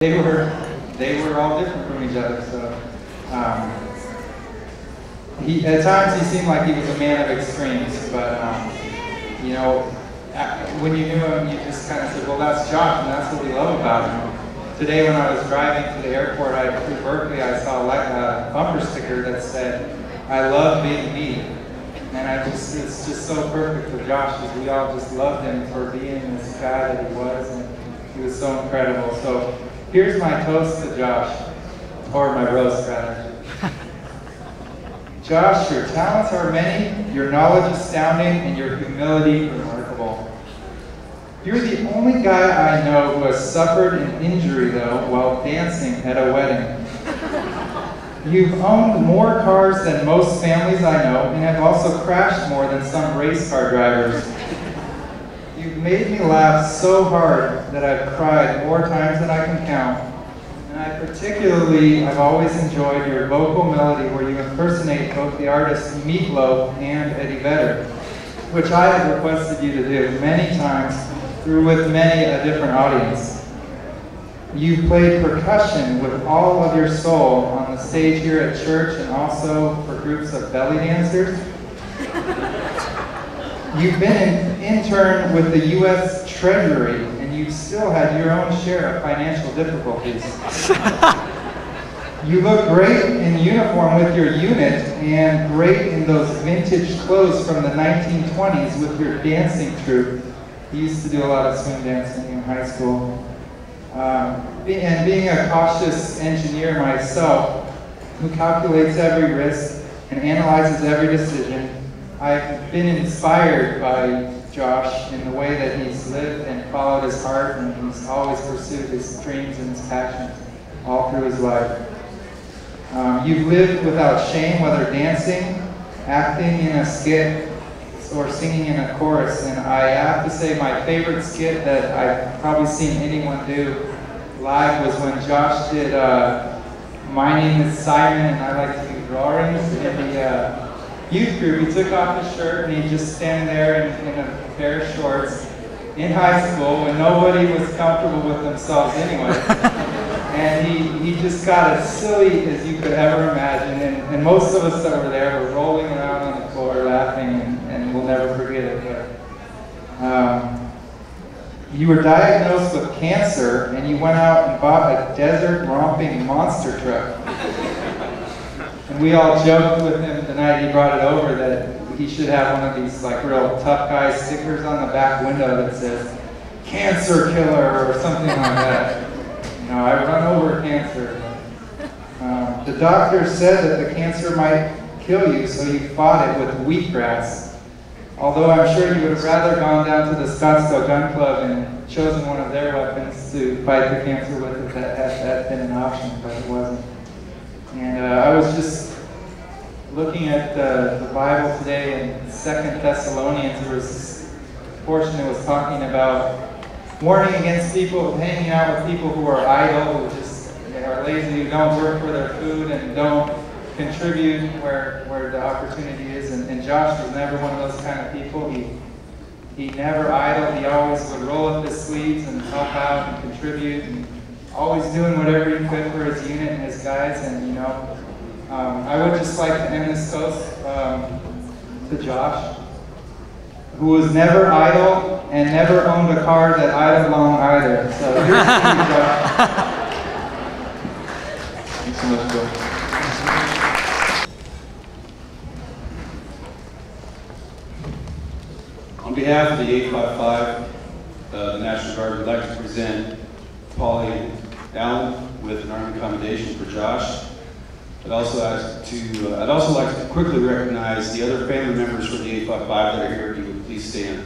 They were all different from each other. So at times he seemed like he was a man of extremes, but you know, when you knew him, you just kind of said, well, that's Josh, and that's what we love about him. Today when I was driving to the airport through Berkeley, I saw a bumper sticker that said, I love being me. And it's just so perfect for Josh, because we all just loved him for being this guy that he was, and he was so incredible. So here's my toast to Josh, or my roast rather. Josh, your talents are many, your knowledge astounding, and your humility remarkable. You're the only guy I know who has suffered an injury, though, while dancing at a wedding. You've owned more cars than most families I know, and have also crashed more than some race car drivers. You've made me laugh so hard that I've cried more times than I can count. And I've always enjoyed your vocal melody where you impersonate both the artists Meatloaf and Eddie Vedder, which I have requested you to do many times with many a different audience. You've played percussion with all of your soul on the stage here at church and also for groups of belly dancers. You've been an intern with the U.S. Treasury, and you've still had your own share of financial difficulties. You look great in uniform with your unit, and great in those vintage clothes from the 1920s with your dancing troupe. He used to do a lot of swing dancing in high school. And being a cautious engineer myself, who calculates every risk and analyzes every decision, I've been inspired by Josh in the way that he's lived and followed his heart, and he's always pursued his dreams and his passions all through his life. You've lived without shame, whether dancing, acting in a skit, or singing in a chorus. And I have to say my favorite skit that I've probably seen anyone do live was when Josh did My Name is Simon and I Like to Do Drawings in the youth group. He took off his shirt and he just stand there in a pair of shorts in high school when nobody was comfortable with themselves anyway. And he just got as silly as you could ever imagine. And most of us that were there were rolling around on the floor laughing, and we'll never forget it. But, you were diagnosed with cancer, and you went out and bought a desert romping monster truck. And we all joked with him the night he brought it over that he should have one of these like real tough guy stickers on the back window that says, "Cancer killer," or something like that. You know, I run over cancer. The doctor said that the cancer might kill you, so you fought it with wheatgrass. Although I'm sure you would have rather gone down to the Scottsdale Gun Club and chosen one of their weapons to fight the cancer with if that had been an option, but it wasn't. And I was just looking at the Bible today in 2 Thessalonians. There was this portion that was talking about warning against people hanging out with people who are idle, who just are lazy, who don't work for their food and don't contribute where the opportunity is. And Josh was never one of those kind of people. He never idled. He always would roll up his sleeves and help out and contribute, and always doing whatever he could for his unit and his guys. And you know, I would just like to end this toast to Josh, who was never idle and never owned a car that idled long either. So here's to you, Josh. Thanks so much, Bill. On behalf of the 855, the National Guard, we'd like to present Polly Allen with an Army commendation for Josh. I'd also like to quickly recognize the other family members from the 855 that are here. If you would please stand.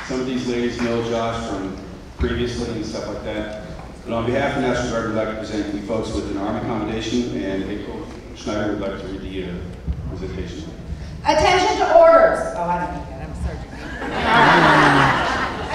Some of these ladies know Josh from previously and stuff like that. But on behalf of the National Guard, we'd like to present you folks with an Army commendation, and April Schneider would like to read the presentation. Attention to orders. Oh, I don't need that. I'm a sergeant.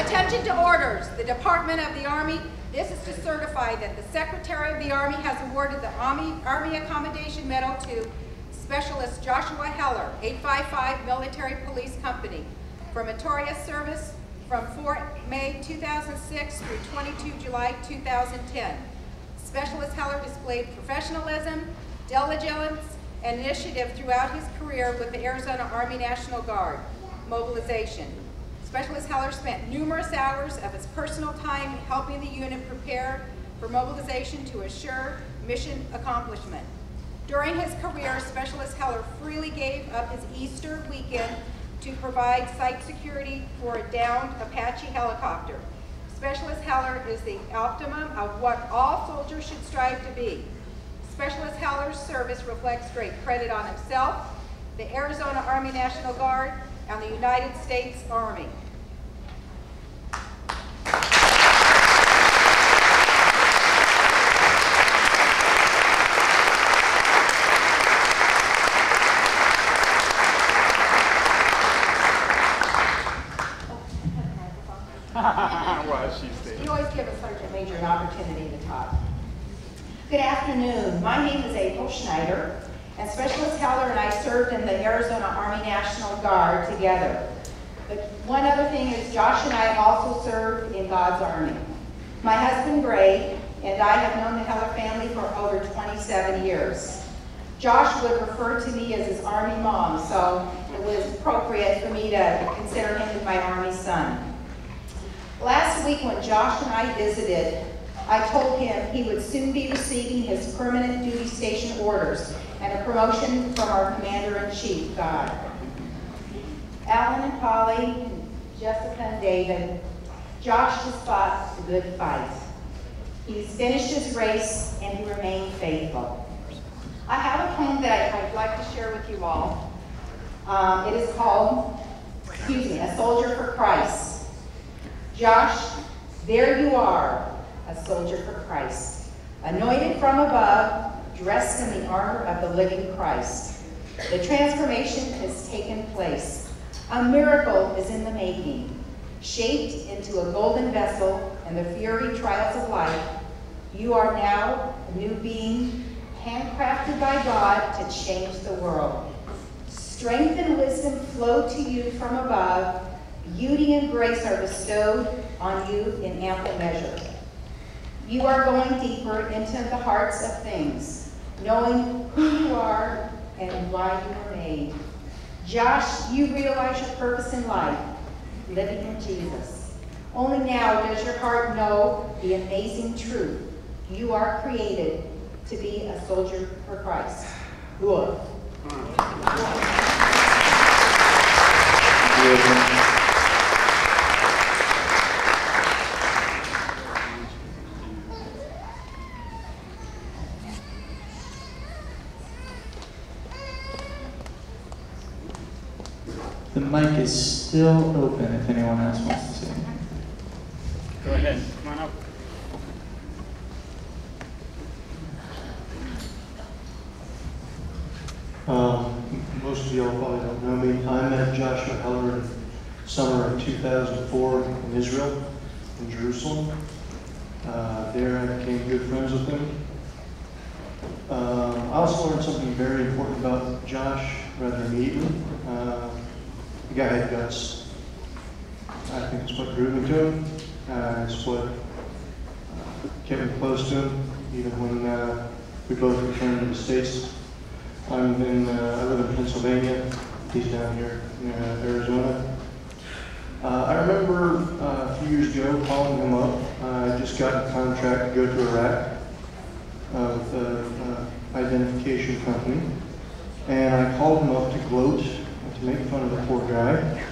Attention to orders. The Department of the Army This is to certify that the Secretary of the Army has awarded the Army Accommodation Medal to Specialist Joshua Heller, 855 Military Police Company, for meritorious service from 4 May 2006 through 22 July 2010. Specialist Heller displayed professionalism, diligence, and initiative throughout his career with the Arizona Army National Guard mobilization. Specialist Heller spent numerous hours of his personal time helping the unit prepare for mobilization to assure mission accomplishment. During his career, Specialist Heller freely gave up his Easter weekend to provide site security for a downed Apache helicopter. Specialist Heller is the optimum of what all soldiers should strive to be. Specialist Heller's service reflects great credit on himself, the Arizona Army National Guard, and the United States Army. You always give a Sergeant Major an opportunity to talk. Good afternoon. My name is April Schneider, and Specialist Heller and I served in the Arizona Army National Guard together. But one other thing is Josh and I also served in God's Army. My husband, Gray, and I have known the Heller family for over 27 years. Josh would refer to me as his Army mom, so it was appropriate for me to consider him as my Army son. Last week when Josh and I visited, I told him he would soon be receiving his permanent duty station orders and a promotion from our Commander-in-Chief, God. Alan and Polly, Jessica and David, Josh has fought a good fight. He's finished his race and he remained faithful. I have a poem that I'd like to share with you all. It is called, A Soldier for Christ. Josh, there you are, a soldier for Christ, anointed from above, dressed in the armor of the living Christ. The transformation has taken place. A miracle is in the making. Shaped into a golden vessel in the fiery trials of life, you are now a new being, handcrafted by God to change the world. Strength and wisdom flow to you from above. Beauty and grace are bestowed on you in ample measure. You are going deeper into the hearts of things, knowing who you are and why you were made. Josh, you realize your purpose in life, living in Jesus. Only now does your heart know the amazing truth. You are created to be a soldier for Christ. Good. The mic is still open if anyone else wants to say. Go ahead. Come on up. Most of y'all probably don't know me. I met Joshua Heller in summer of 2004 in Israel, in Jerusalem. There I became good friends with him. I also learned something very important about Josh rather immediately. The guy had guts. I think it's what drew me to him. It's what kept me close to him, even when we both returned to the States. I live in Pennsylvania. He's down here in Arizona. I remember a few years ago calling him up. I just got a contract to go to Iraq with an identification company. And I called him up to gloat, to make fun of the poor guy.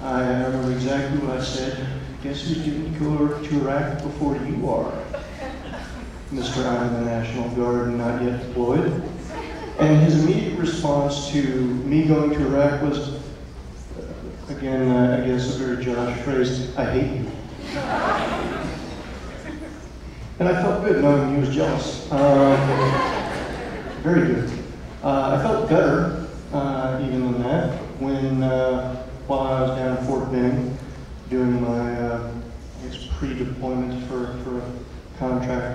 I remember exactly what I said. Guess who's getting to go to Iraq before you are? Mr. I'm in the National Guard and not yet deployed. And his immediate response to me going to Iraq was, again, I guess a very Josh phrase, I hate you. And I felt good knowing he was jealous. Very good. I felt better, even than that, when while I was down in Fort Benning doing my pre-deployment for a contractor